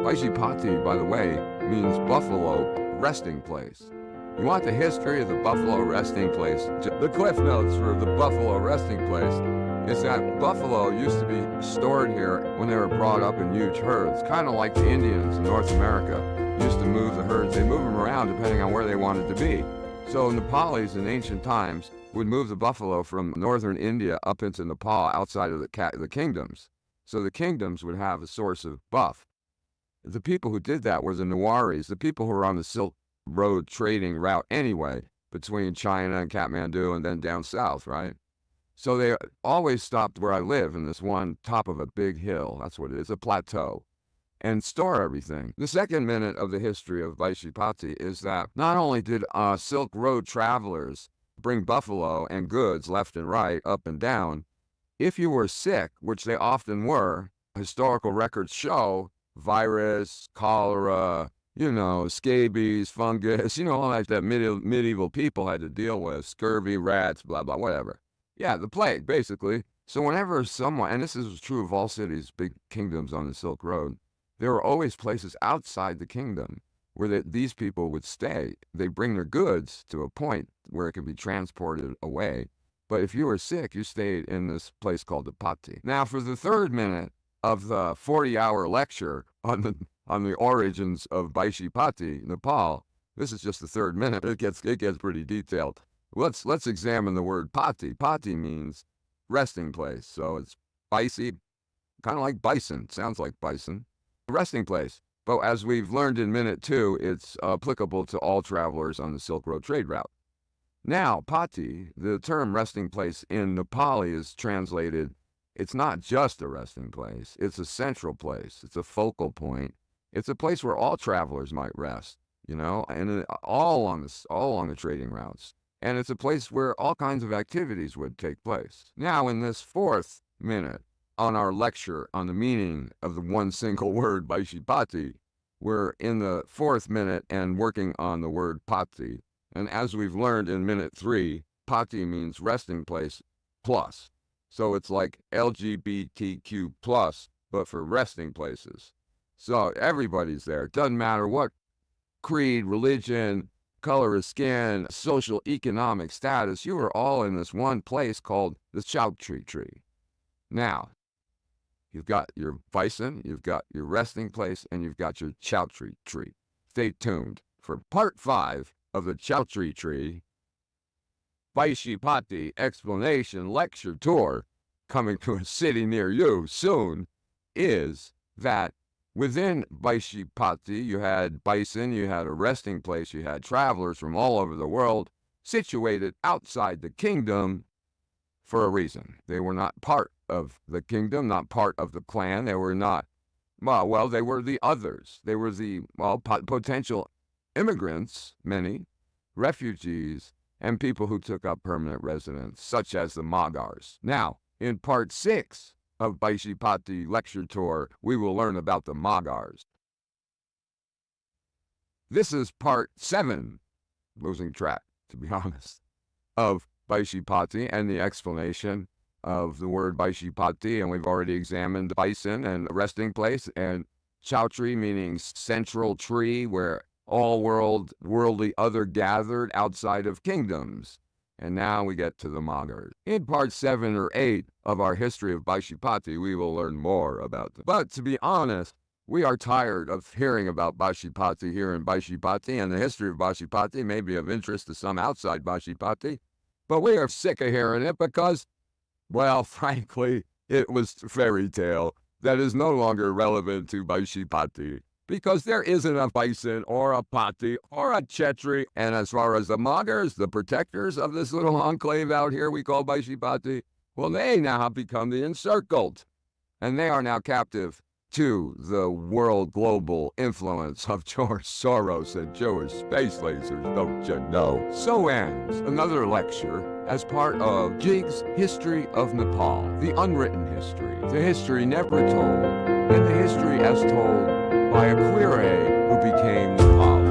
Bhaisepati, by the way, means buffalo resting place. You want the history of the buffalo resting place? The cliff notes for the buffalo resting place is that buffalo used to be stored here when they were brought up in huge herds, kind of like the Indians in North America used to move the herds. They move them around depending on where they wanted to be. So Nepalis in ancient times would move the buffalo from northern India up into Nepal outside of the kingdoms. So the kingdoms would have a source of buff. The people who did that were the Newaris, the people who were on the Silk Road trading route anyway, between China and Kathmandu and then down south, right? So they always stopped where I live in this one top of a big hill, that's what it is, a plateau, and store everything. The second minute of the history of Bhaisepati is that not only did Silk Road travelers bring buffalo and goods left and right, up and down, if you were sick, which they often were, historical records show virus, cholera, scabies, fungus, all that medieval people had to deal with, scurvy, rats, blah, blah, whatever. Yeah, the plague, basically. So whenever someone, and this is true of all cities, big kingdoms on the Silk Road, there were always places outside the kingdom where these people would stay. They bring their goods to a point where it could be transported away. But if you were sick, you stayed in this place called the Pati. Now, for the third minute of the 40-hour lecture on the origins of Bhaisepati, Nepal, this is just the third minute. It gets pretty detailed. Let's examine the word Pati. Pati means resting place. So it's Baisi, kind of like bison. Sounds like bison. Resting place. But as we've learned in minute 2, it's applicable to all travelers on the Silk Road trade route. Now, Pati, the term resting place in Nepali is translated, it's not just a resting place, it's a central place, it's a focal point, it's a place where all travelers might rest, and all along the trading routes. And it's a place where all kinds of activities would take place. Now, in this fourth minute on our lecture on the meaning of the one single word, Bhaisepati, we're in the fourth minute and working on the word Pati. And as we've learned in minute 3, Pati means resting place plus. So it's like LGBTQ plus, but for resting places. So everybody's there. Doesn't matter what creed, religion, color of skin, social, economic status, you are all in this one place called the Chautri tree. Now, you've got your bison, you've got your resting place, and you've got your Chautri tree. Stay tuned for part 5 of the Chautri tree Bhaisepati explanation lecture tour, coming to a city near you soon, is that within Bhaisepati you had bison, you had a resting place, you had travelers from all over the world situated outside the kingdom for a reason. They were not part of the kingdom, not part of the clan. They were not, they were the others. They were the, potential immigrants, many, refugees, and people who took up permanent residence, such as the Magars. Now, in part 6 of Bhaisepati lecture tour, we will learn about the Magars. This is part 7, losing track, to be honest, of Bhaisepati and the explanation of the word Bhaisepati, and we've already examined bison and resting place, and Chautri meaning central tree where all worldly other gathered outside of kingdoms. And now we get to the Magars. In part 7 or 8 of our history of Bhaisepati, we will learn more about them. But to be honest, we are tired of hearing about Bhaisepati here in Bhaisepati, and the history of Bhaisepati may be of interest to some outside Bhaisepati, but we are sick of hearing it because, frankly, it was a fairy tale that is no longer relevant to Bhaisepati, because there isn't a bison or a Pati or a Chetri. And as far as the Magars, the protectors of this little enclave out here we call Bhaisepati, they now have become the encircled. And they are now captive to the world global influence of George Soros and Jewish space lasers, don't you know? So ends another lecture as part of Jig's History of Nepal, the unwritten history, the history never told, and the history as told by a queer who became Nepal.